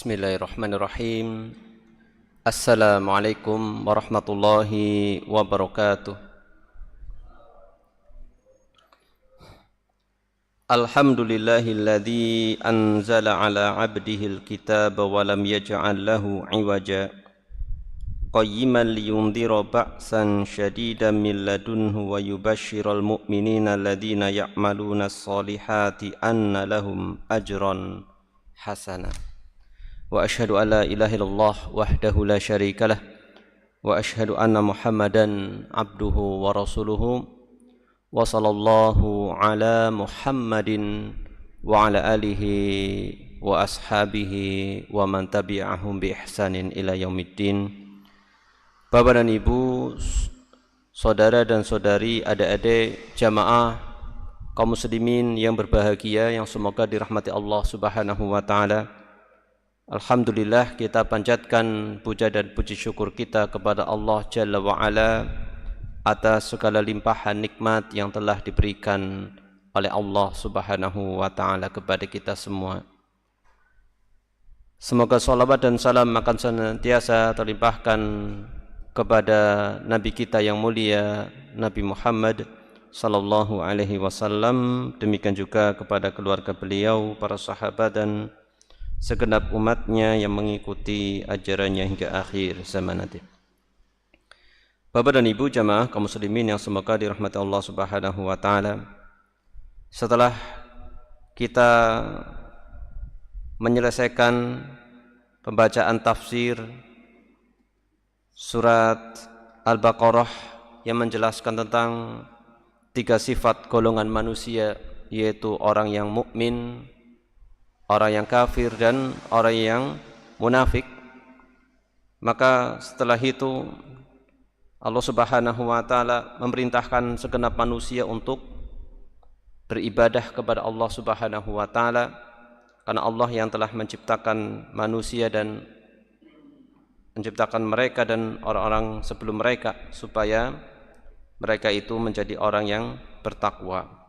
Bismillahirrahmanirrahim. Assalamualaikum warahmatullahi wabarakatuh. Alhamdulillahilladzi anzala ala abdihil kitaba wa lam yaj'al lahu iwaja qayyiman liyundhira ba'san syadidan min ladunhu wa yubashshiral mu'minina alladzina ya'malunas solihati anna lahum ajran hasana. Wa ashhadu an la ilaha illallah wahdahu la syarika lah wa ashhadu anna Muhammadan abduhu wa rasuluhu wa sallallahu ala Muhammadin wa ala alihi wa ashabihi wa man tabi'ahum bi ihsanin ila yaumiddin. Bapak dan Ibu, saudara dan saudari, adik-adik jamaah kaum muslimin yang berbahagia yang semoga dirahmati Allah Subhanahu wa taala. Alhamdulillah, kita panjatkan puja dan puji syukur kita kepada Allah Jalla wa'ala atas segala limpahan nikmat yang telah diberikan oleh Allah Subhanahu wa ta'ala kepada kita semua. Semoga salawat dan salam akan senantiasa terlimpahkan kepada Nabi kita yang mulia, Nabi Muhammad sallallahu alaihi wasallam, demikian juga kepada keluarga beliau, para sahabat dan segenap umatnya yang mengikuti ajarannya hingga akhir zaman nanti. Bapak dan Ibu jamaah kaum muslimin yang semoga dirahmati Allah Subhanahu wa taala. Setelah kita menyelesaikan pembacaan tafsir surat Al-Baqarah yang menjelaskan tentang tiga sifat golongan manusia, yaitu orang yang mukmin, orang yang kafir dan orang yang munafik. Maka setelah itu Allah Subhanahu wa taala memerintahkan segenap manusia untuk beribadah kepada Allah Subhanahu wa taala, karena Allah yang telah menciptakan manusia dan menciptakan mereka dan orang-orang sebelum mereka supaya mereka itu menjadi orang yang bertakwa.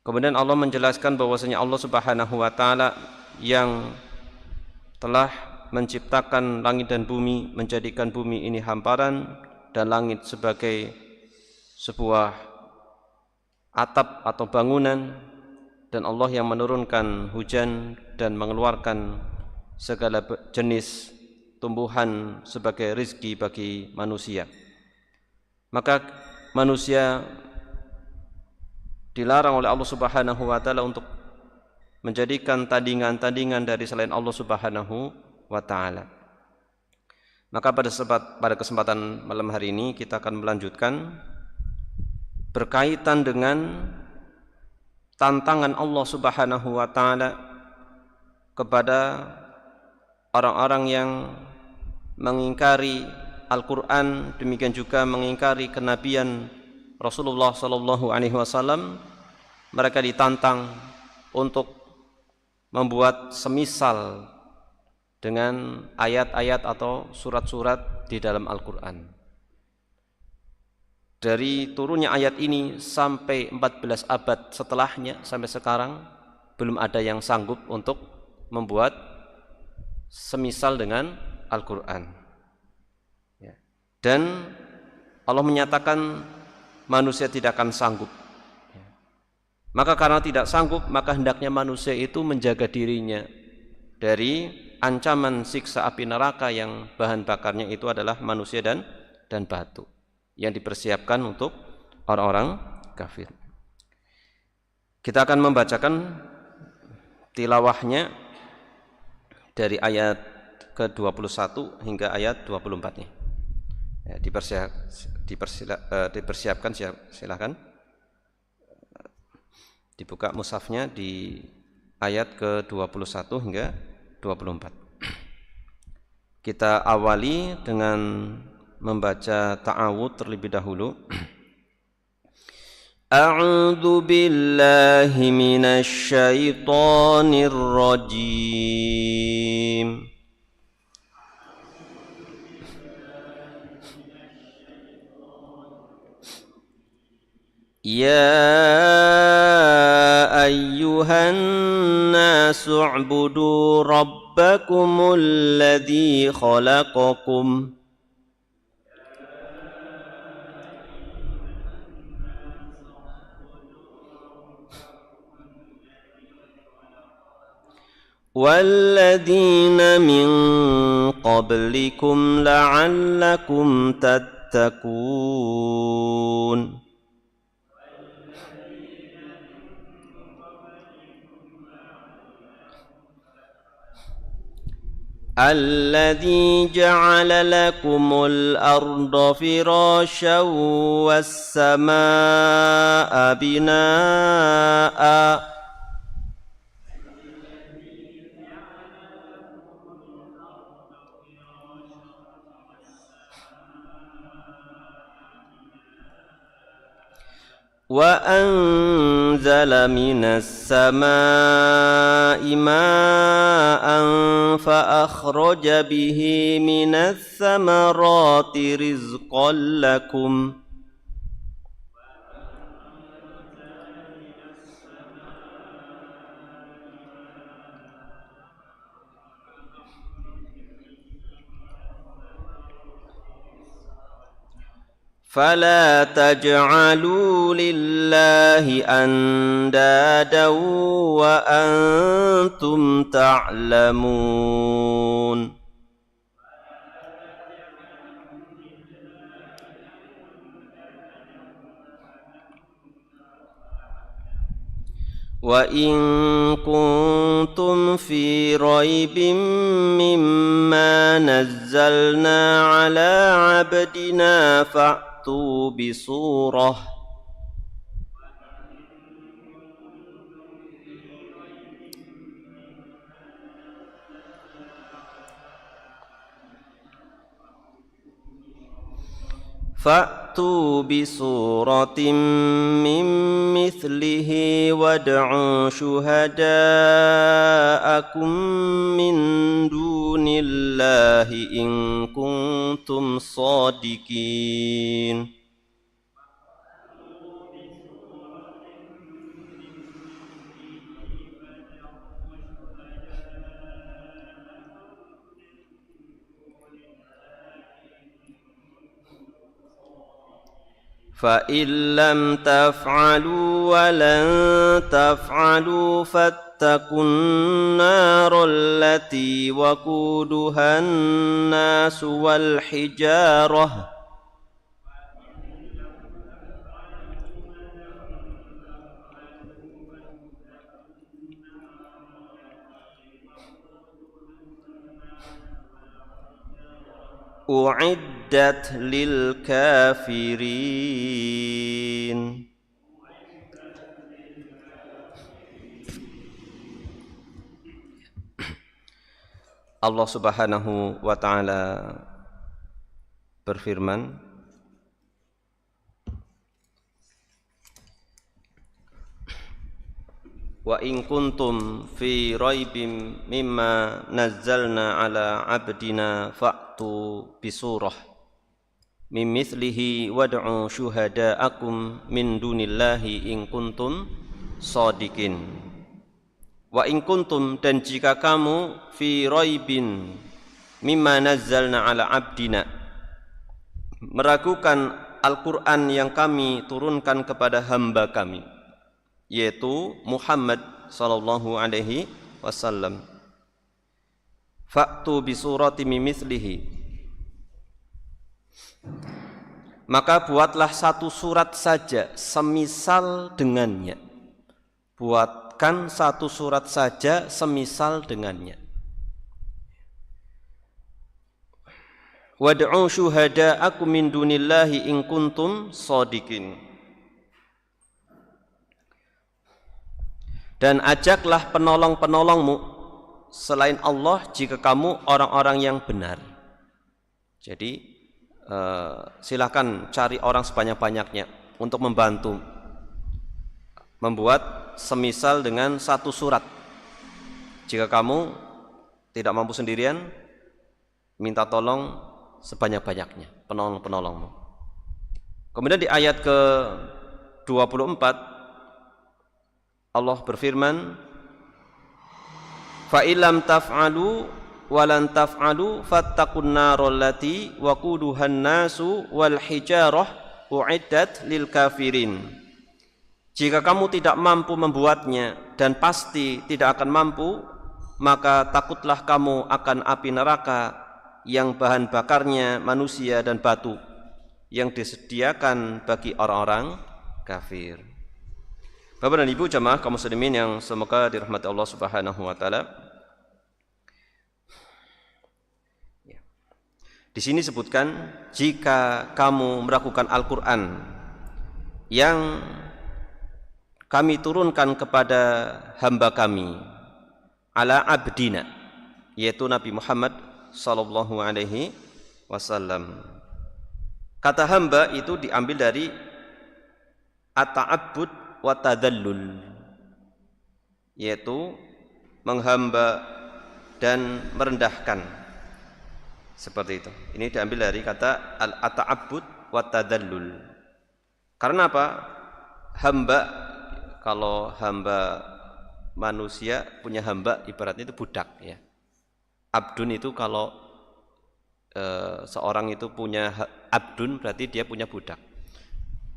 Kemudian Allah menjelaskan bahwasanya Allah Subhanahu wa taala yang telah menciptakan langit dan bumi, menjadikan bumi ini hamparan dan langit sebagai sebuah atap atau bangunan, dan Allah yang menurunkan hujan dan mengeluarkan segala jenis tumbuhan sebagai rizki bagi manusia. Maka manusia dilarang oleh Allah Subhanahu wa taala untuk menjadikan tandingan-tandingan dari selain Allah Subhanahu wa taala. Maka pada kesempatan malam hari ini kita akan melanjutkan berkaitan dengan tantangan Allah Subhanahu wa taala kepada orang-orang yang mengingkari Al-Qur'an, demikian juga mengingkari kenabian Rasulullah sallallahu alaihi wasallam. Mereka ditantang untuk membuat semisal dengan ayat-ayat atau surat-surat di dalam Al-Qur'an. Dari turunnya ayat ini sampai 14 abad setelahnya sampai sekarang belum ada yang sanggup untuk membuat semisal dengan Al-Qur'an. Dan Allah menyatakan manusia tidak akan sanggup. Maka karena tidak sanggup, maka hendaknya manusia itu menjaga dirinya dari ancaman siksa api neraka yang bahan bakarnya itu adalah manusia dan batu yang dipersiapkan untuk orang-orang kafir. Kita akan membacakan tilawahnya dari ayat ke-21 hingga ayat 24-nya. Dipersiapkan, silakan dibuka mushafnya di ayat ke-21 hingga 24. Kita awali dengan membaca ta'awudz terlebih dahulu. A'udzu billahi minasy syaithanir rajim. Ya ayyuhan nasu u'budu rabb ربكم الذي خلقكم والذين من قبلكم لعلكم تتقون الذي جعل لكم الأرض فراشا والسماء بناءً وأنزل من السماء ماء فأخرج به من الثمرات رزقا لكم فلا تجعلوا لله أندادا وأنتم تعلمون وإن كنتم في ريب مما نزلنا على عبدنا فأتوا بسورة من مثله وادعوا شهداءكم من دون الله إن كنتم صادقين فإن لم تفعلوا ولن تفعلوا فاتقوا النار التي وقودها الناس والحجارة أعدت للكافرين Allah Subhanahu wa taala berfirman, wa in kuntum fi raibim mimma nazzalna ala abdina fa'tu bisurah min mithlihi wad'u syuhada'akum min dunillahi in kuntum shadiqin. Wa in kuntum, dan jika kamu fi raibin mimma nazzalna ala abdina, meragukan Al-Quran yang kami turunkan kepada hamba kami, yaitu Muhammad sallallahu alaihi wasallam, fa'tu bi surati mimithlihi, maka buatlah satu surat saja semisal dengannya. Buatkan satu surat saja semisal dengannya. Wad'u syuhada'akum min dunillahi in kuntum shadiqin. Dan ajaklah penolong-penolongmu selain Allah jika kamu orang-orang yang benar. Jadi silakan cari orang sebanyak-banyaknya untuk membantu membuat semisal dengan satu surat. Jika kamu tidak mampu sendirian, minta tolong sebanyak-banyaknya penolong-penolongmu. Kemudian di ayat ke-24 Allah berfirman, Fa illam taf'alu walan taf'alu fattaqun narol lati waquduhan nasu wal hijarah uiddat lil kafirin. Jika kamu tidak mampu membuatnya dan pasti tidak akan mampu, maka takutlah kamu akan api neraka yang bahan bakarnya manusia dan batu yang disediakan bagi orang-orang kafir. Bapak dan Ibu jamaah kaum muslimin yang semoga dirahmati Allah Subhanahu wa taala. Di sini sebutkan jika kamu melakukan Al-Qur'an yang kami turunkan kepada hamba kami ala abdina, yaitu Nabi Muhammad sallallahu alaihi wasallam. Kata hamba itu diambil dari at-ta'abbud wa tadallul, yaitu menghamba dan merendahkan. Seperti itu. Ini diambil dari kata at-ta'abbud wa tadallul. Karena apa? Hamba, kalau hamba manusia punya hamba ibaratnya itu budak ya. Abdun itu kalau seorang itu punya abdun berarti dia punya budak.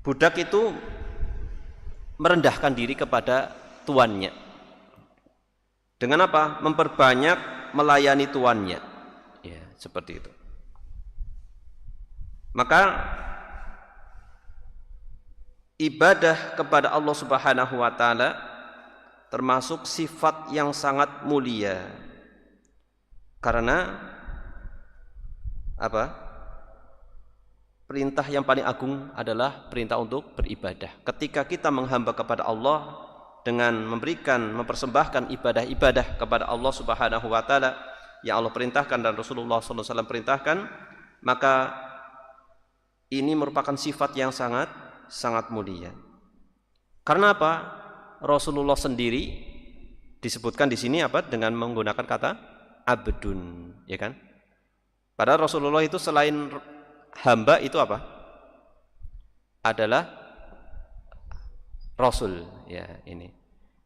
Budak itu merendahkan diri kepada tuannya. Dengan apa? Memperbanyak melayani tuannya. Ya, seperti itu. Maka ibadah kepada Allah Subhanahu wa taala termasuk sifat yang sangat mulia. Karena apa? Perintah yang paling agung adalah perintah untuk beribadah. Ketika kita menghamba kepada Allah dengan mempersembahkan ibadah-ibadah kepada Allah Subhanahu wa taala yang Allah perintahkan dan Rasulullah sallallahu alaihi wasallam perintahkan, maka ini merupakan sifat yang sangat mulia. Karena apa? Rasulullah sendiri disebutkan di sini apa? Dengan menggunakan kata abdun, ya kan? Padahal Rasulullah itu selain hamba itu apa? Adalah Rasul, ya ini.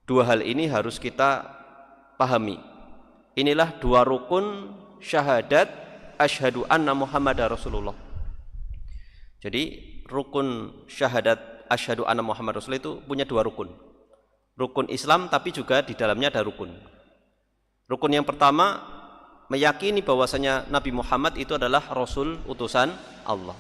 Dua hal ini harus kita pahami. Inilah dua rukun syahadat asyhadu anna Muhammadar Rasulullah. Jadi rukun syahadat asyhadu anna Muhammadar Rasulullah itu punya dua rukun. Rukun Islam tapi juga di dalamnya ada rukun. Rukun yang pertama meyakini bahwasanya Nabi Muhammad itu adalah Rasul utusan Allah.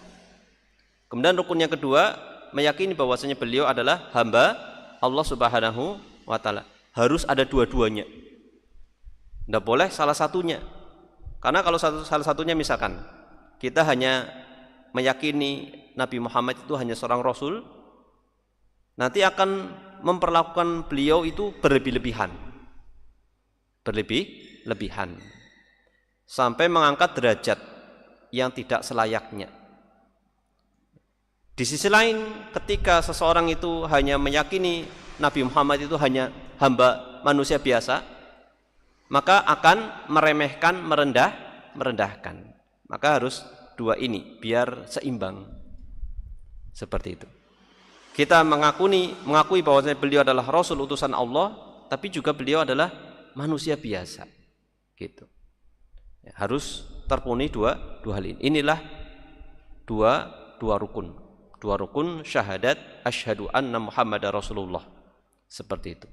Kemudian rukun yang kedua meyakini bahwasanya beliau adalah hamba Allah Subhanahu wa taala. Harus ada dua-duanya. Tidak boleh salah satunya. Karena kalau salah satunya misalkan kita hanya meyakini Nabi Muhammad itu hanya seorang Rasul, nanti akan memperlakukan beliau itu berlebih-lebihan. Berlebih-lebihan. Sampai mengangkat derajat yang tidak selayaknya. Di sisi lain, ketika seseorang itu hanya meyakini Nabi Muhammad itu hanya hamba manusia biasa, maka akan meremehkan, merendahkan. Maka harus dua ini biar seimbang. Seperti itu. Kita mengakui bahwa beliau adalah Rasul utusan Allah, tapi juga beliau adalah manusia biasa. Gitu. Ya, harus terpenuhi dua hal ini. Inilah dua rukun. Dua rukun syahadat asyhadu anna Muhammadar Rasulullah. Seperti itu.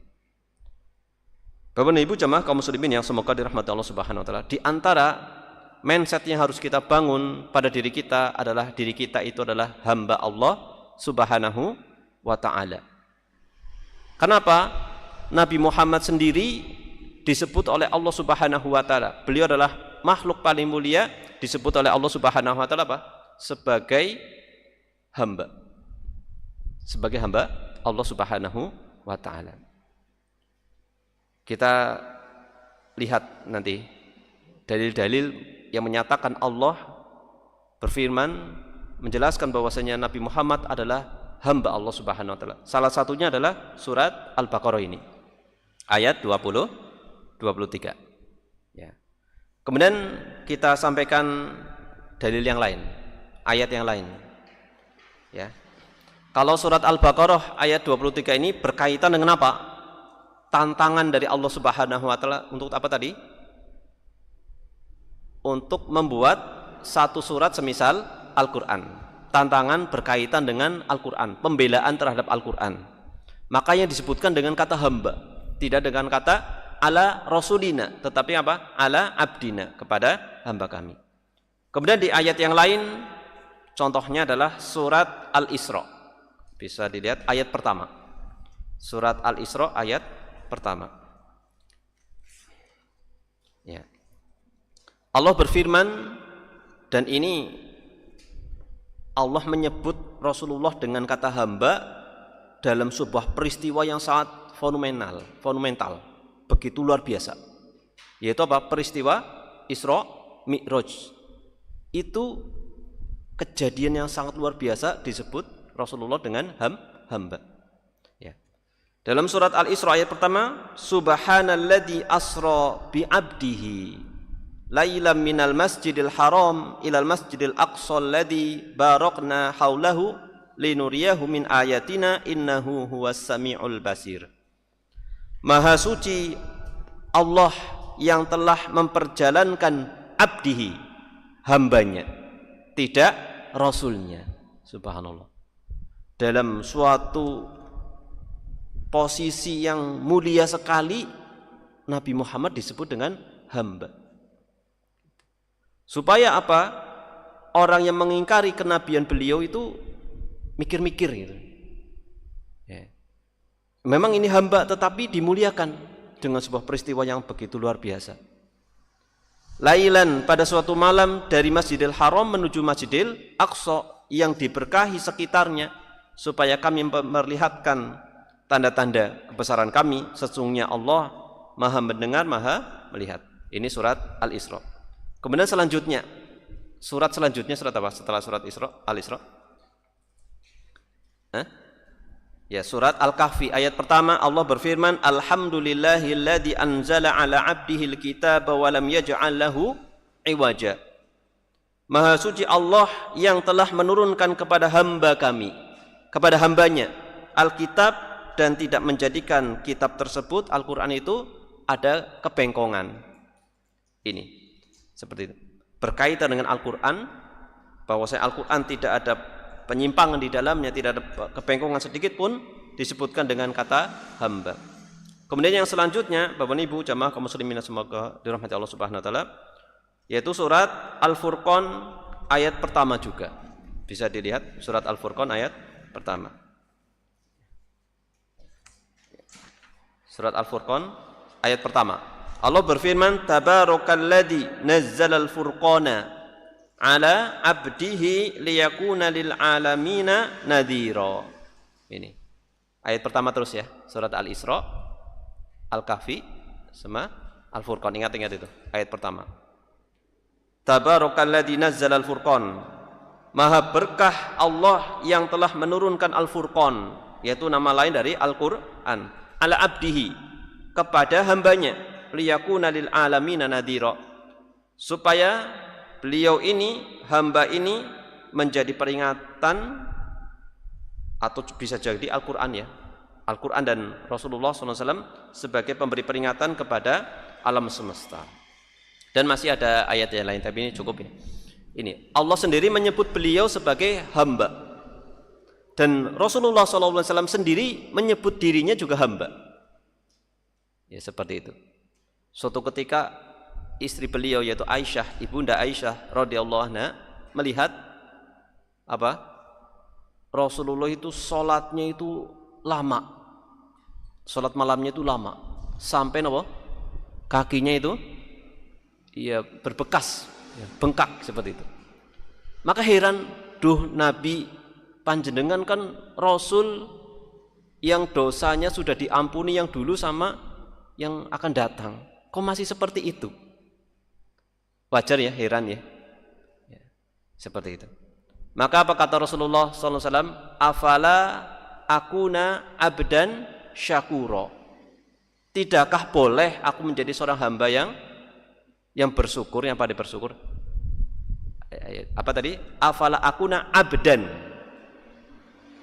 Bapak dan Ibu jamaah kaum muslimin yang semoga dirahmati Allah Subhanahu wa taala, di antara mindset yang harus kita bangun pada diri kita adalah diri kita itu adalah hamba Allah Subhanahu wa taala. Kenapa? Nabi Muhammad sendiri disebut oleh Allah Subhanahu wa taala. Beliau adalah makhluk paling mulia, disebut oleh Allah Subhanahu wa taala apa? Sebagai hamba. Sebagai hamba Allah Subhanahu wa taala. Kita lihat nanti dalil-dalil yang menyatakan Allah berfirman menjelaskan bahwasanya Nabi Muhammad adalah hamba Allah Subhanahu wa taala. Salah satunya adalah surat Al-Baqarah ini. Ayat 23. Ya. Kemudian kita sampaikan dalil yang lain, ayat yang lain. Ya. Kalau surat Al-Baqarah ayat 23 ini berkaitan dengan apa? tantangan dari Allah Subhanahu wa taala untuk apa tadi? Untuk membuat satu surat semisal Al-Qur'an. Tantangan berkaitan dengan Al-Qur'an, pembelaan terhadap Al-Qur'an. Makanya disebutkan dengan kata hamba, tidak dengan kata ala rasulina, tetapi apa? Ala abdina, kepada hamba kami. Kemudian di ayat yang lain, contohnya adalah surat Al-Isra. Bisa dilihat ayat pertama. Surat Al-Isra ayat pertama. Ya. Allah berfirman, dan ini Allah menyebut Rasulullah dengan kata hamba dalam sebuah peristiwa yang sangat monumental, begitu luar biasa. Yaitu apa? Peristiwa Isra Mi'raj. Itu kejadian yang sangat luar biasa, disebut Rasulullah dengan hamba. Ya. Dalam surat Al-Isra ayat pertama, Subhanalladzi asra bi 'abdihi lailam minal masjidil haram ilal masjidil aqsa alladzi barakna haulahu linuriyahu min ayatina innahu huwas samiul basir. Maha suci Allah yang telah memperjalankan abdihi, hambanya, tidak rasulnya. Subhanallah. Dalam suatu posisi yang mulia sekali, Nabi Muhammad disebut dengan hamba. Supaya apa? Orang yang mengingkari kenabian beliau itu mikir-mikir gitu. Ya. Memang ini hamba, tetapi dimuliakan dengan sebuah peristiwa yang begitu luar biasa. Lailan, pada suatu malam, dari Masjidil Haram menuju Masjidil Aqsa yang diberkahi sekitarnya, supaya kami memperlihatkan tanda-tanda kebesaran kami. Sesungguhnya Allah Maha mendengar, Maha melihat. Ini surat Al-Isra. Kemudian selanjutnya, surat selanjutnya surat apa setelah surat Al-Isra? Ya, surat Al-Kahfi ayat pertama, Allah berfirman, Alhamdulillahilladzi anzala ala 'abdihil kitaba wa lam yaj'al lahu iwaja. Maha suci Allah yang telah menurunkan kepada hamba kami, kepada hambanya Alkitab, dan tidak menjadikan kitab tersebut, Al-Qur'an itu, ada kebengkongan. Ini seperti itu. Berkaitan dengan Al-Qur'an, bahwasanya Al-Qur'an tidak ada penyimpangan di dalamnya, tidak ada kebengkongan sedikit pun, disebutkan dengan kata hamba. Kemudian yang selanjutnya, Bapak Ibu jamaah kaum muslimin semoga dirahmati Allah Subhanahu wa taala, yaitu surat Al-Furqan ayat pertama juga. Bisa dilihat surat Al-Furqan ayat pertama. Surat Al-Furqan ayat pertama. Allah berfirman, Tabarakalladzi nazzalal furqana ala abdihi liyakuna lil alamina nadhira. Ini ayat pertama terus ya, surat Al-Isra, Al-Kahfi sama Al-Furqan. Ingat itu ayat pertama. Tabarakalladzi nazzalal furqan. Maha berkah Allah yang telah menurunkan Al-Furqan, yaitu nama lain dari Al-Qur'an, ala abdihi, kepada hambanya, liyakuna lil alamina nadhira, supaya beliau ini, hamba ini, menjadi peringatan, atau bisa jadi Al-Qur'an ya, Al-Qur'an dan Rasulullah SAW sebagai pemberi peringatan kepada alam semesta. Dan masih ada ayat yang lain, tapi ini cukup ini. Ini Allah sendiri menyebut beliau sebagai hamba, dan Rasulullah SAW sendiri menyebut dirinya juga hamba. Ya seperti itu. Suatu ketika istri beliau yaitu Aisyah, ibunda Aisyah radhiyallahu anha, melihat apa? Rasulullah itu sholatnya itu lama, sholat malamnya itu lama, sampai apa? Kakinya itu ya berbekas, ya, bengkak seperti itu. Maka heran, duh Nabi panjenengan kan Rasul yang dosanya sudah diampuni yang dulu sama yang akan datang, kok masih seperti itu? Wajar ya, heran ya, ya seperti itu. Maka apa kata Rasulullah SAW? Afala akuna abdan syakuro. Tidakkah boleh aku menjadi seorang hamba yang bersyukur, yang pandai bersyukur? Apa tadi? Afala akuna abdan.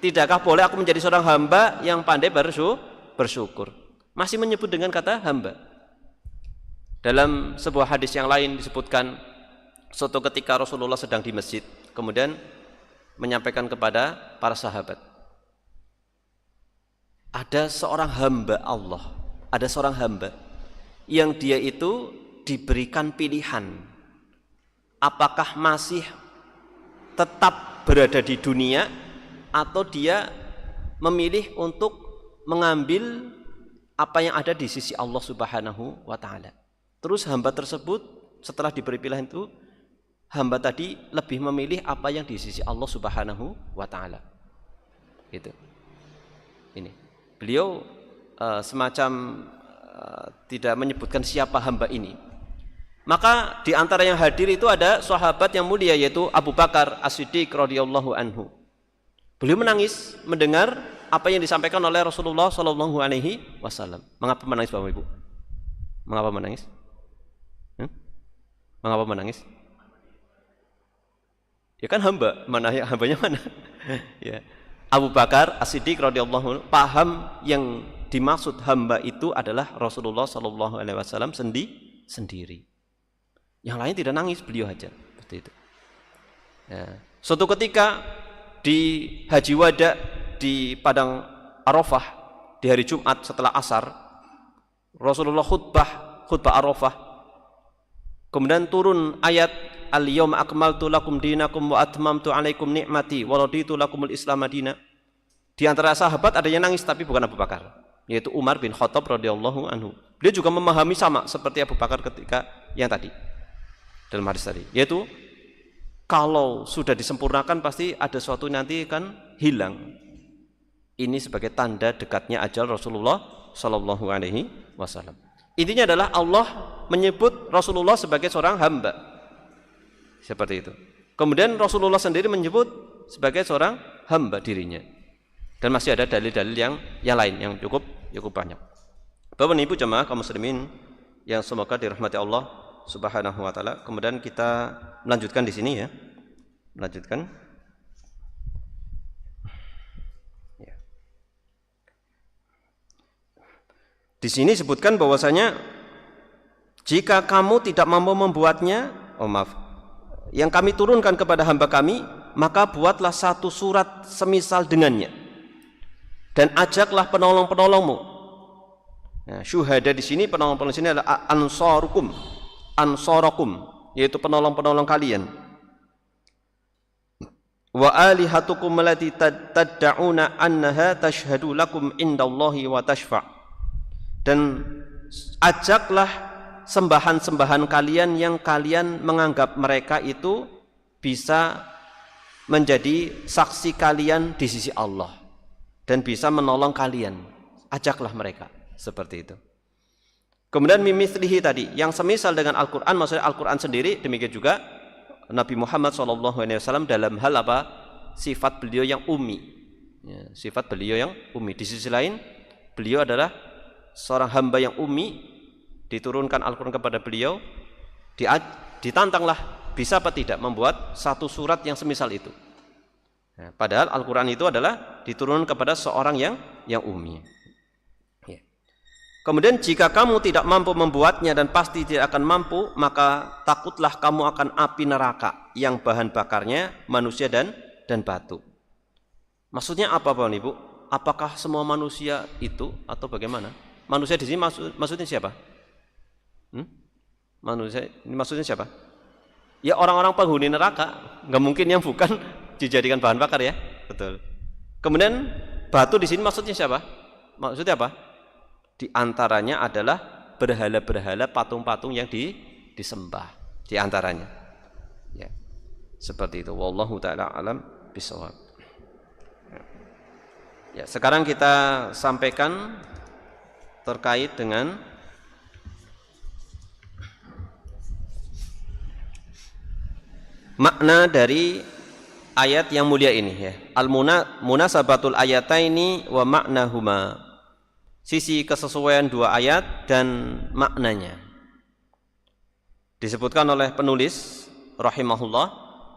Tidakkah boleh aku menjadi seorang hamba yang pandai bersyukur? Masih menyebut dengan kata hamba. Dalam sebuah hadis yang lain disebutkan suatu ketika Rasulullah sedang di masjid, kemudian menyampaikan kepada para sahabat, ada seorang hamba Allah, ada seorang hamba yang dia itu diberikan pilihan, apakah masih tetap berada di dunia atau dia memilih untuk mengambil apa yang ada di sisi Allah Subhanahu wa ta'ala. Terus hamba tersebut setelah diberi pilihan itu, hamba tadi lebih memilih apa yang di sisi Allah Subhanahu wa ta'ala. Gitu. Ini. Beliau semacam tidak menyebutkan siapa hamba ini. Maka di antara yang hadir itu ada sahabat yang mulia yaitu Abu Bakar As-Siddiq radhiyallahu anhu. Beliau menangis mendengar apa yang disampaikan oleh Rasulullah sallallahu alaihi wasallam. Mengapa menangis Bapak Ibu? Mengapa menangis? Mengapa menangis? Ya kan hamba, mana ya, hambanya mana? Ya. Abu Bakar As-Siddiq radhiyallahu anhu paham yang dimaksud hamba itu adalah Rasulullah sallallahu alaihi wasallam sendiri. Yang lain tidak nangis, beliau aja seperti itu. Ya. Suatu ketika di Haji Wada di Padang Arafah di hari Jumat setelah asar, Rasulullah khutbah Arafah, kemudian turun ayat al-yawma akmaltu lakum dinakum wa atmamtu alaikum ni'mati wa raditu lakumul islam madina. Di antara sahabat ada yang nangis tapi bukan Abu Bakar, yaitu Umar bin Khattab radhiyallahu anhu. Dia juga memahami sama seperti Abu Bakar ketika yang tadi dalam hadis tadi, yaitu kalau sudah disempurnakan pasti ada suatu nanti kan hilang. Ini sebagai tanda dekatnya ajal Rasulullah sallallahu alaihi wasallam. Intinya adalah Allah menyebut Rasulullah sebagai seorang hamba. Seperti itu. Kemudian Rasulullah sendiri menyebut sebagai seorang hamba dirinya. Dan masih ada dalil-dalil yang lain yang cukup banyak. Bapak Ibu jemaah kaum muslimin yang semoga dirahmati Allah Subhanahu wa taala. Kemudian kita melanjutkan di sini ya. Melanjutkan. Ya. Di sini sebutkan bahwasanya jika kamu tidak mampu membuatnya, yang kami turunkan kepada hamba kami, maka buatlah satu surat semisal dengannya dan ajaklah penolong-penolongmu. Nah, syuhada di sini, penolong-penolong sini adalah ansarakum, yaitu penolong-penolong kalian. Wa alihatukum allati tad'una annaha tashhadu lakum indallahi wa tashfa'. Dan ajaklah sembahan-sembahan kalian yang kalian menganggap mereka itu bisa menjadi saksi kalian di sisi Allah dan bisa menolong kalian. Ajaklah mereka seperti itu. Kemudian mimithlihi tadi yang semisal dengan Al-Qur'an, maksudnya Al-Qur'an sendiri, demikian juga Nabi Muhammad SAW dalam hal apa? Sifat beliau yang ummi. Ya, sifat beliau yang ummi. Di sisi lain, beliau adalah seorang hamba yang ummi, diturunkan Al-Quran kepada beliau, ditantanglah bisa apa tidak membuat satu surat yang semisal itu. Nah, padahal Al-Quran itu adalah diturunkan kepada seorang yang ummi. Ya. Kemudian jika kamu tidak mampu membuatnya dan pasti tidak akan mampu, maka takutlah kamu akan api neraka yang bahan bakarnya manusia dan batu. Maksudnya apa Bapak Ibu? Apakah semua manusia itu atau bagaimana? Manusia di sini maksudnya siapa? Manusia ini maksudnya siapa? Ya orang-orang penghuni neraka. Nggak mungkin yang bukan dijadikan bahan bakar ya, betul. Kemudian batu di sini maksudnya siapa? Maksudnya apa? Di antaranya adalah berhala-berhala, patung-patung yang disembah. Di antaranya. Ya. Seperti itu. Wallahu taala alam bisawab. Ya, sekarang kita sampaikan terkait dengan makna dari ayat yang mulia ini ya. Al-munasabatul ayataini wa maknahuma. Sisi kesesuaian dua ayat dan maknanya. Disebutkan oleh penulis rahimahullah,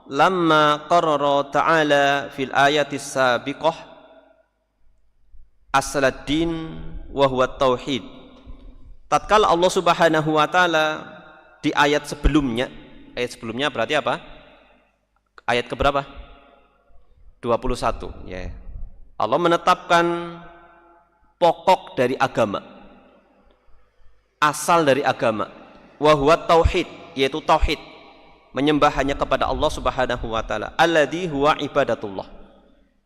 lamma qarrara ta'ala fil ayatis sabiqah aslad din wa huwa tauhid. Tatkala Allah Subhanahu wa taala di ayat sebelumnya berarti apa? Ayat keberapa? 21 ya. Allah menetapkan pokok dari agama, asal dari agama, wa huwa tauhid, yaitu tauhid, menyembah hanya kepada Allah Subhanahu wa taala, alladzi huwa ibadatullah,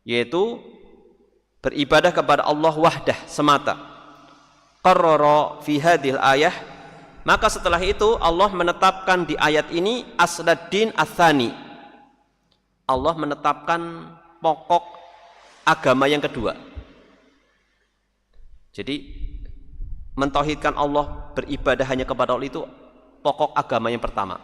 yaitu beribadah kepada Allah wahdah semata. Qarrara fi hadhil ayah, maka setelah itu Allah menetapkan di ayat ini asladdin ats-tsani. Allah menetapkan pokok agama yang kedua. Jadi mentauhidkan Allah, beribadah hanya kepada Allah itu pokok agama yang pertama.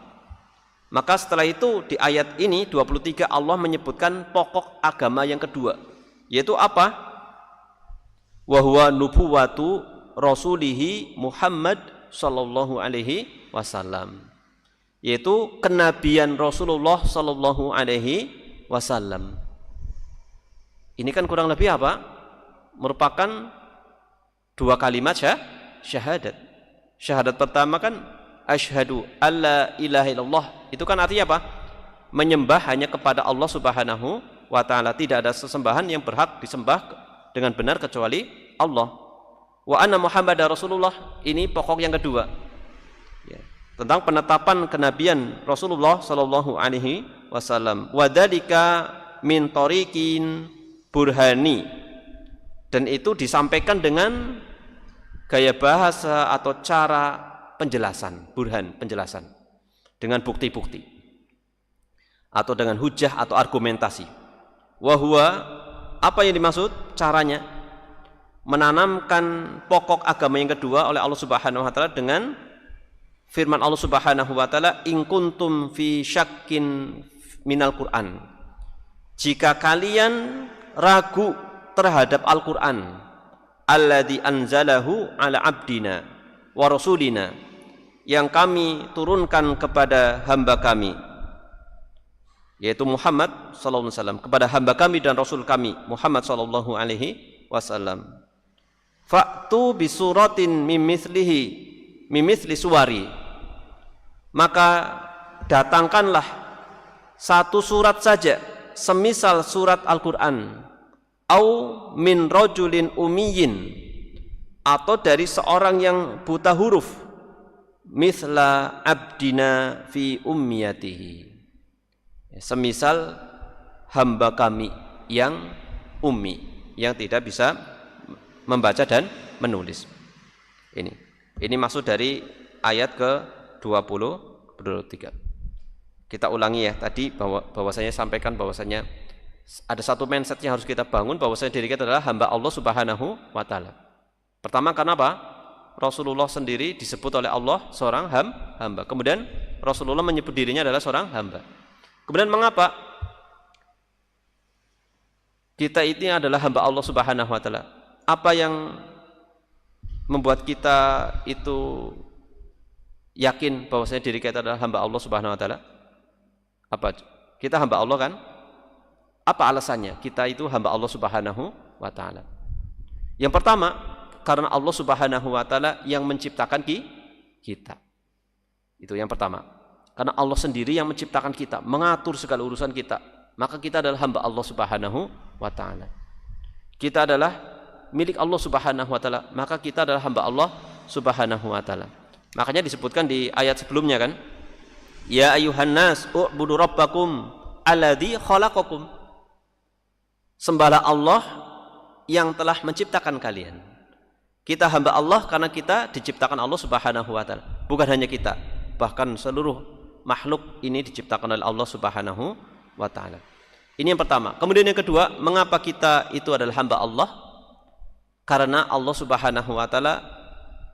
Maka setelah itu di ayat ini 23 Allah menyebutkan pokok agama yang kedua, yaitu apa? Wa huwa nubuwatu rasulihi Muhammad sallallahu alaihi wasallam, yaitu kenabian Rasulullah sallallahu alaihi wasallam. Ini kan kurang lebih apa? Merupakan dua kalimat syahadat. Syahadat pertama kan asyhadu alla ilaha illallah. Itu kan artinya apa? Menyembah hanya kepada Allah Subhanahu wa taala, tidak ada sesembahan yang berhak disembah dengan benar kecuali Allah. Wa anna Muhammadar Rasulullah, ini pokok yang kedua. Ya, tentang penetapan kenabian Rasulullah sallallahu alaihi wasallam. Wa dzalika min tariqin burhani, dan itu disampaikan dengan gaya bahasa atau cara penjelasan, burhan, penjelasan dengan bukti-bukti atau dengan hujah atau argumentasi. Wahwa, apa yang dimaksud? Caranya menanamkan pokok agama yang kedua oleh Allah Subhanahu wa taala dengan firman Allah Subhanahu wa taala, in kuntum fi syakkin minal Qur'an. Jika kalian ragu terhadap Al-Qur'an, alladzi anzalahu ala abdina wa rasulina, yang kami turunkan kepada hamba kami, yaitu Muhammad sallallahu alaihi wasallam, kepada hamba kami dan rasul kami Muhammad sallallahu alaihi wasallam. Fa'tu bisuratin mimithli suwari, maka datangkanlah satu surat saja semisal surat Al-Qur'an, au min rajulin ummiyin, atau dari seorang yang buta huruf, mithla abdina fi ummiyatihi, semisal hamba kami yang ummi, yang tidak bisa membaca dan menulis. Ini maksud dari ayat ke-23. Kita ulangi ya, tadi bahwasanya sampaikan bahwasanya ada satu mindset yang harus kita bangun, bahwasanya diri kita adalah hamba Allah Subhanahu wa taala. Pertama, karena apa? Rasulullah sendiri disebut oleh Allah seorang hamba. Kemudian Rasulullah menyebut dirinya adalah seorang hamba. Kemudian mengapa kita ini adalah hamba Allah Subhanahu wa taala? Apa yang membuat kita itu yakin bahwasanya diri kita adalah hamba Allah Subhanahu wa taala? Apa? Kita hamba Allah kan? Apa alasannya kita itu hamba Allah Subhanahu wa taala? Yang pertama, karena Allah Subhanahu wa taala yang menciptakan kita. Itu yang pertama. Karena Allah sendiri yang menciptakan kita, mengatur segala urusan kita, maka kita adalah hamba Allah Subhanahu wa taala. Kita adalah milik Allah Subhanahu wa taala, maka kita adalah hamba Allah Subhanahu wa taala. Makanya disebutkan di ayat sebelumnya kan, ya ayuhan nas u'budu rabbakum alladzi khalaqakum. Sembahlah Allah yang telah menciptakan kalian. Kita hamba Allah karena kita diciptakan Allah Subhanahu wa taala. Bukan hanya kita, bahkan seluruh makhluk ini diciptakan oleh Allah Subhanahu wa taala. Ini yang pertama. Kemudian yang kedua, mengapa kita itu adalah hamba Allah? Karena Allah Subhanahu wa taala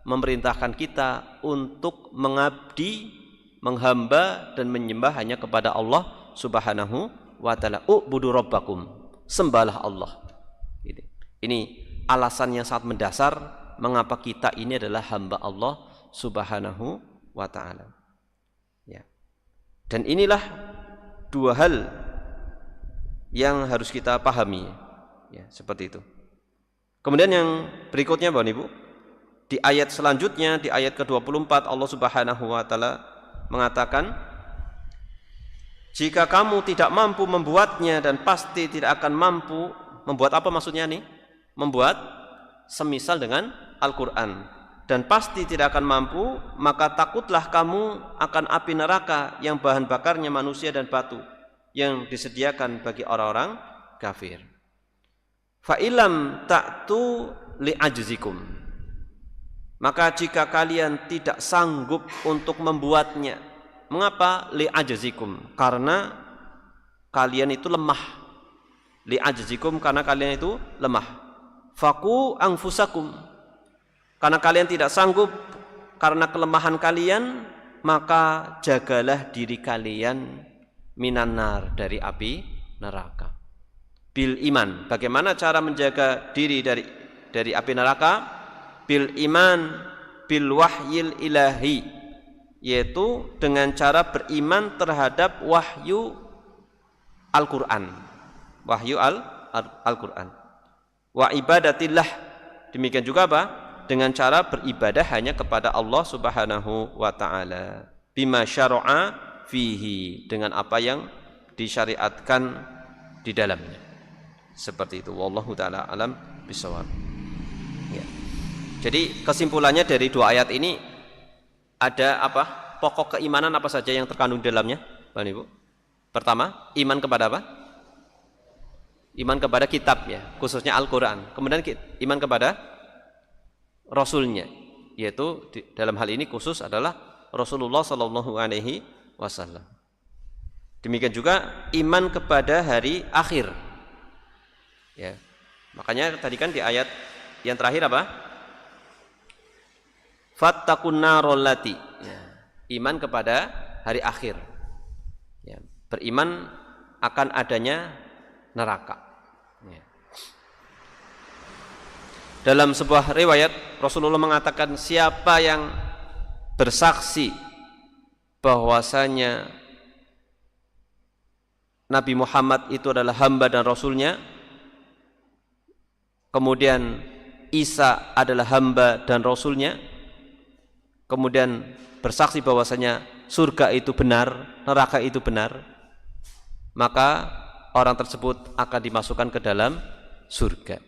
memerintahkan kita untuk mengabdi, menghamba dan menyembah hanya kepada Allah Subhanahu wa taala. U'budu rabbakum, sembahlah Allah. Ini alasan yang sangat mendasar mengapa kita ini adalah hamba Allah Subhanahu wa taala. Ya. Dan inilah dua hal yang harus kita pahami, ya, seperti itu. Kemudian yang berikutnya Bapak Ibu, Di ayat selanjutnya, di ayat ke-24 Allah Subhanahu wa taala mengatakan, jika kamu tidak mampu membuatnya dan pasti tidak akan mampu membuat apa maksudnya nih? Membuat semisal dengan Al-Qur'an dan pasti tidak akan mampu, maka takutlah kamu akan api neraka yang bahan bakarnya manusia dan batu yang disediakan bagi orang-orang kafir. Fa ilam ta'tu li'ajzikum, maka jika kalian tidak sanggup untuk membuatnya, mengapa li'ajzikum? Karena kalian itu lemah. Li'ajzikum karena kalian itu lemah. Faku anfusakum, karena kalian tidak sanggup karena kelemahan kalian, maka jagalah diri kalian minanar dari api neraka. Bil iman, bagaimana cara menjaga diri dari api neraka? Bil iman bil wahyil ilahi, yaitu dengan cara beriman terhadap wahyu Al-Qur'an. Wahyu Al-Qur'an. Wa ibadatillah, demikian juga apa? Dengan cara beribadah hanya kepada Allah Subhanahu wa taala. Bima syara'a fihi, dengan apa yang disyariatkan di dalamnya. Seperti itu. Wallahu taala alam bisawab. Ya. Jadi kesimpulannya dari dua ayat ini ada apa? Pokok keimanan apa saja yang terkandung di dalamnya, Bapak Ibu? Pertama, iman kepada apa? Iman kepada kitab ya, khususnya Al-Qur'an. Kemudian iman kepada Rasulnya, yaitu dalam hal ini khusus adalah Rasulullah sallallahu alaihi wasallam. Demikian juga iman kepada hari akhir. Ya. Makanya tadi kan di ayat yang terakhir apa? Fattaqun narol lati. Ya. Iman kepada hari akhir. Ya. Beriman akan adanya neraka. Ya. Dalam sebuah riwayat Rasulullah mengatakan, siapa yang bersaksi bahwasanya Nabi Muhammad itu adalah hamba dan Rasulnya, kemudian Isa adalah hamba dan Rasulnya, kemudian bersaksi bahwasanya surga itu benar, neraka itu benar, maka orang tersebut akan dimasukkan ke dalam surga,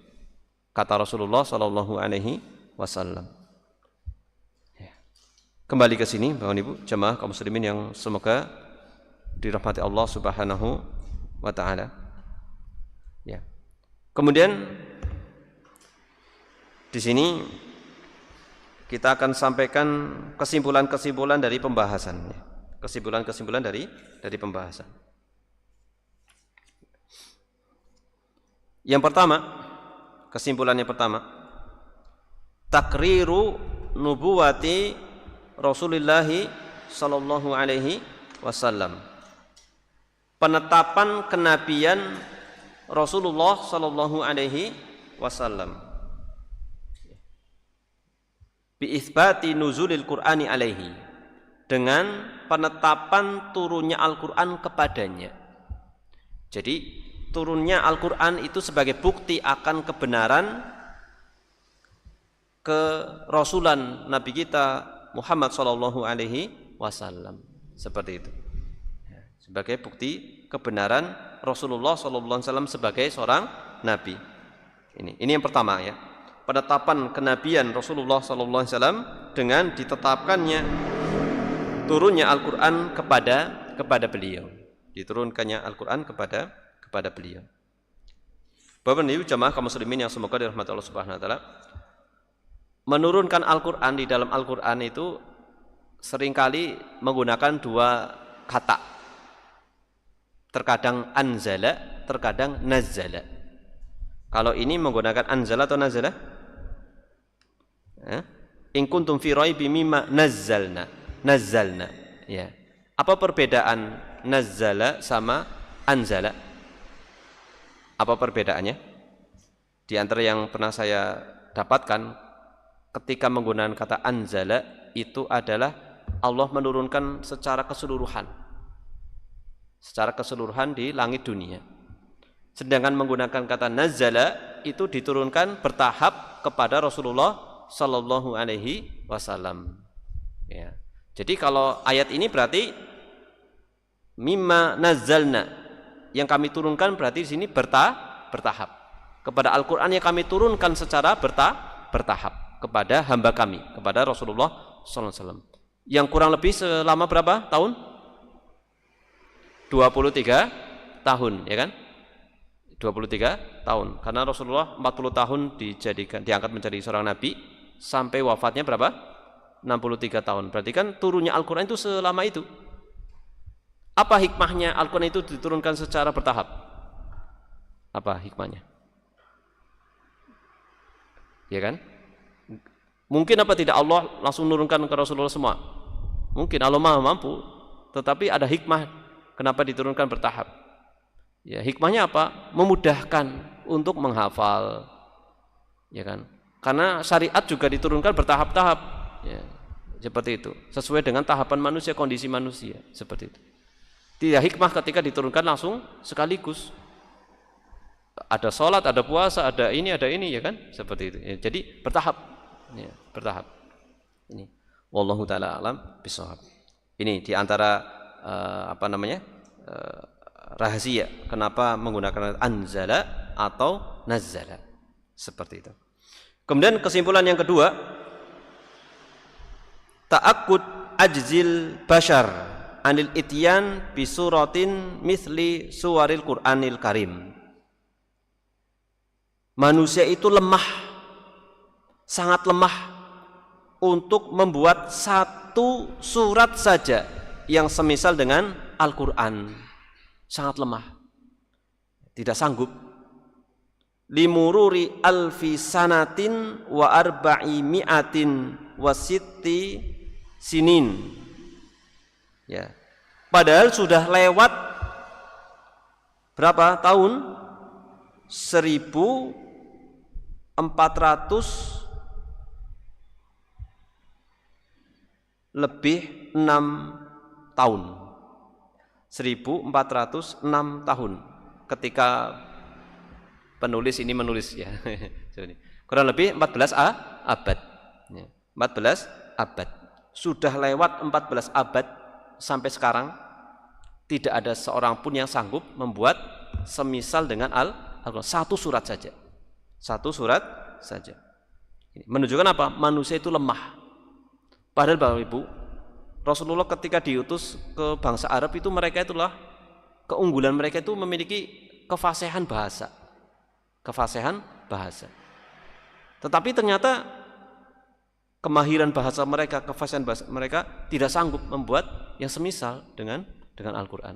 kata Rasulullah sallallahu alaihi wasallam. Kembali ke sini Bapak Ibu jemaah kaum muslimin yang semoga dirahmati Allah Subhanahu wa taala. Ya. Kemudian di sini kita akan sampaikan kesimpulan-kesimpulan dari pembahasan. Kesimpulan-kesimpulan dari pembahasan. Yang pertama, kesimpulan yang pertama, takriru nubuwati Rasulullah sallallahu alaihi wasallam. Penetapan kenabian Rasulullah sallallahu alaihi wasallam. Bi itsbati nuzulil Qur'ani alaihi, dengan penetapan turunnya Al-Qur'an kepadanya. Jadi turunnya Al-Qur'an itu sebagai bukti akan kebenaran kerasulan Nabi kita Muhammad sallallahu alaihi wasallam. Seperti itu. Sebagai bukti kebenaran Rasulullah sallallahu alaihi wasallam sebagai seorang nabi. Ini yang pertama ya. Penetapan kenabian Rasulullah sallallahu alaihi wasallam dengan ditetapkannya turunnya Al-Qur'an kepada beliau. Diturunkannya Al-Qur'an kepada beliau. Bapak Ibu jemaah kaum muslimin yang semoga dirahmati Allah Subhanahu wa taala, menurunkan Al-Qur'an, di dalam Al-Qur'an itu seringkali menggunakan dua kata. Terkadang anzala, terkadang nazzala. Kalau ini menggunakan anzala atau nazala? In kuntum fi raibin mimma nazzalna. Ya. Apa perbedaan nazzala sama anzala? Apa perbedaannya? Di antara yang pernah saya dapatkan, ketika menggunakan kata anzala itu adalah Allah menurunkan secara keseluruhan di langit dunia. Sedangkan menggunakan kata nazzala itu diturunkan bertahap kepada Rasulullah sallallahu alaihi wasallam. Ya. Jadi kalau ayat ini berarti mimma nazzalna, yang kami turunkan berarti di sini bertahap. Kepada Al-Qur'an yang kami turunkan secara bertahap kepada hamba kami, kepada Rasulullah sallallahu alaihi wasallam. Yang kurang lebih selama berapa tahun? 23 tahun, ya kan? 23 tahun. Karena Rasulullah 40 tahun diangkat menjadi seorang nabi sampai wafatnya berapa? 63 tahun. Berarti kan turunnya Al-Qur'an itu selama itu. Apa hikmahnya Al-Qur'an itu diturunkan secara bertahap? Apa hikmahnya? Ya kan? Mungkin apa tidak Allah langsung menurunkan ke Rasulullah semua? Mungkin Allah Maha mampu, tetapi ada hikmah kenapa diturunkan bertahap. Ya, hikmahnya apa? Memudahkan untuk menghafal. Ya kan? Karena syariat juga diturunkan bertahap-tahap. Ya, seperti itu. Sesuai dengan tahapan manusia, kondisi manusia, seperti itu. Tidak hikmah ketika diturunkan langsung sekaligus. Ada sholat, ada puasa, ada ini, ya kan? Seperti itu. Ya, jadi bertahap. Ya, bertahap. Ini. Wallahu taala alam bishawab. Ini diantara rahasia kenapa menggunakan anzala atau nazzala. Seperti itu. Kemudian kesimpulan yang kedua, ta'akkud ajzil bashar anil ityan bisuratin mithli suwaril Qur'anil Karim. Manusia itu lemah, sangat lemah untuk membuat satu surat saja yang semisal dengan Al-Qur'an. Sangat lemah, tidak sanggup. Limururi alfi sanatin wa arba'i mi'atin wa sitti sinin. Ya. Padahal sudah lewat berapa tahun? 1400 lebih 6 tahun. 1406 tahun ketika penulis ini menulis ya. Kurang lebih 14 abad. 14 abad. Sudah lewat 14 abad sampai sekarang tidak ada seorang pun yang sanggup membuat semisal dengan Al-Qur'an. Satu surat saja. Satu surat saja. Menunjukkan apa? Manusia itu lemah. Padahal Bapak Ibu, Rasulullah ketika diutus ke bangsa Arab itu mereka itulah keunggulan mereka itu memiliki kefasihan bahasa. Kefasihan bahasa. Tetapi ternyata kemahiran bahasa mereka, kefasihan bahasa mereka tidak sanggup membuat yang semisal dengan Al-Qur'an.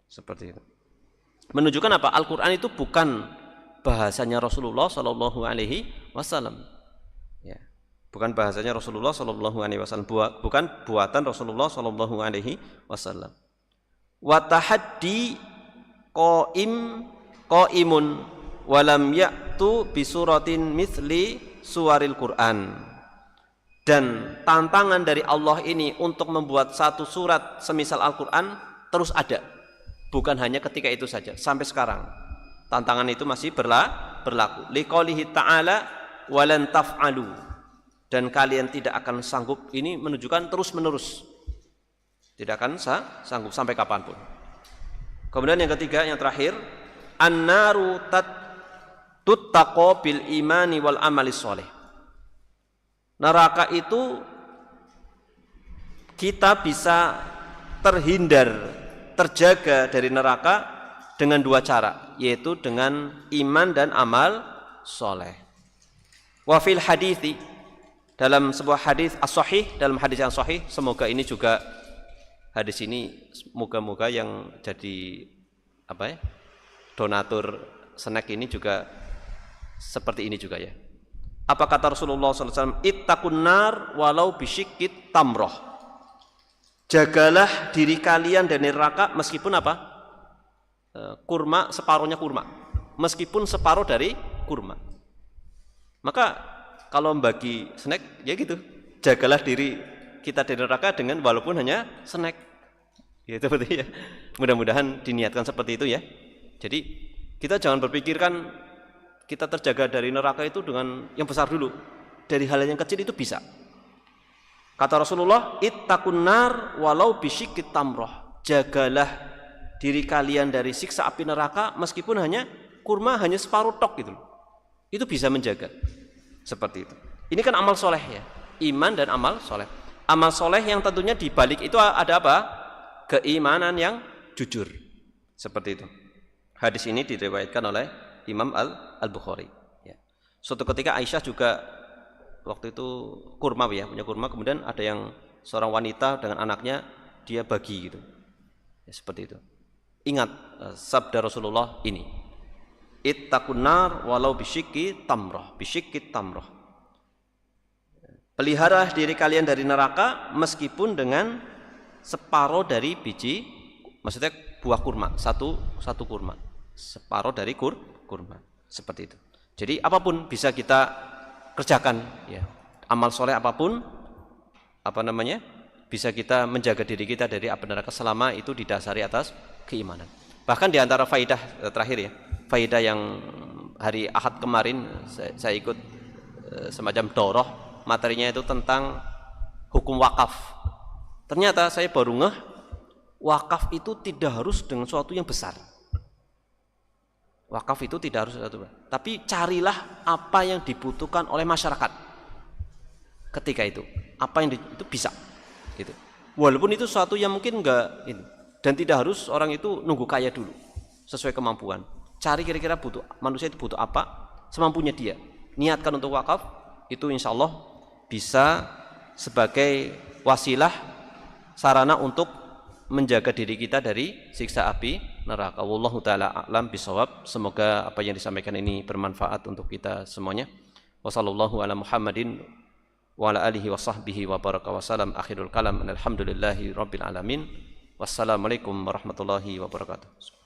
Seperti itu. Menunjukkan apa? Al-Qur'an itu bukan bahasanya Rasulullah sallallahu alaihi wasallam. Ya. Bukan bahasanya Rasulullah sallallahu alaihi wasallam, bukan buatan Rasulullah sallallahu alaihi wasallam. Wa tahaddi qaimun walam ya'tu bisuratin mithli suwaril Qur'an. Dan tantangan dari Allah ini untuk membuat satu surat semisal Al-Qur'an terus ada. Bukan hanya ketika itu saja, sampai sekarang. Tantangan itu masih berlaku. Liqaulihi ta'ala walan taf'alu. Dan kalian tidak akan sanggup, ini menunjukkan terus-menerus. Tidak akan sanggup sampai kapanpun. Kemudian yang ketiga, yang terakhir, an-naru tuttaqo bil imani wal amali sholih. Neraka itu kita bisa terjaga dari neraka dengan dua cara, yaitu dengan iman dan amal soleh. Wa fil hadithi, dalam sebuah hadis as-sahih, dalam hadis yang sahih, semoga ini juga hadis ini moga-moga yang jadi donatur snack ini juga seperti ini juga ya. Apa kata Rasulullah SAW? Ittaqun nar walau bisyikit tamroh. Jagalah diri kalian dari neraka meskipun apa? Kurma, separuhnya kurma. Meskipun separuh dari kurma. Maka kalau membagi snack ya gitu. Jagalah diri kita dari neraka dengan walaupun hanya snack. Ya seperti ya. Mudah-mudahan diniatkan seperti itu ya. Jadi kita jangan berpikirkan kita terjaga dari neraka itu dengan yang besar dulu. dari hal yang kecil itu bisa. Kata Rasulullah, ittaqun nar walau bisyikit tamroh. Jagalah diri kalian dari siksa api neraka meskipun hanya kurma hanya separuh tok gitu. Itu bisa menjaga. Seperti itu. Ini kan amal soleh ya. Iman dan amal soleh. Amal soleh yang tentunya dibalik itu ada apa? Keimanan yang jujur. Seperti itu. Hadis ini diriwayatkan oleh Imam Al-Bukhari. Ya. Suatu ketika Aisyah juga waktu itu kurma ya, punya kurma, kemudian ada yang seorang wanita dengan anaknya dia bagi gitu. Ya, seperti itu. Ingat sabda Rasulullah ini. Ittaqun nar walau bisyikki tamroh. Bisyikki tamroh. Pelihara diri kalian dari neraka meskipun dengan separuh dari biji, maksudnya buah kurma, satu kurma. Separuh dari kurma. Seperti itu. Jadi apapun bisa kita kerjakan ya. Amal soleh apapun bisa kita menjaga diri kita dari api neraka selama itu didasari atas keimanan. Bahkan di antara faidah terakhir ya, faidah yang hari Ahad kemarin saya ikut semacam doroh, materinya itu tentang hukum wakaf. Ternyata saya baru ngeh, wakaf itu tidak harus dengan sesuatu yang besar. Wakaf itu tidak harus sesuatu, tapi carilah apa yang dibutuhkan oleh masyarakat ketika itu, apa yang itu bisa, gitu. Walaupun itu sesuatu yang mungkin enggak ini, dan tidak harus orang itu nunggu kaya dulu, sesuai kemampuan. Cari kira-kira manusia itu butuh apa, semampunya dia. Niatkan untuk wakaf, itu insya Allah bisa sebagai wasilah, sarana untuk menjaga diri kita dari siksa api neraka. Wallahu taala a'lam bisawab. Semoga apa yang disampaikan ini bermanfaat untuk kita semuanya. Wassallallahu ala Muhammadin wa ala alihi wa sahbihi wa baraka wa salam. Akhirul kalam alhamdulillahi rabbil alamin. Wassalamualaikum warahmatullahi wabarakatuh.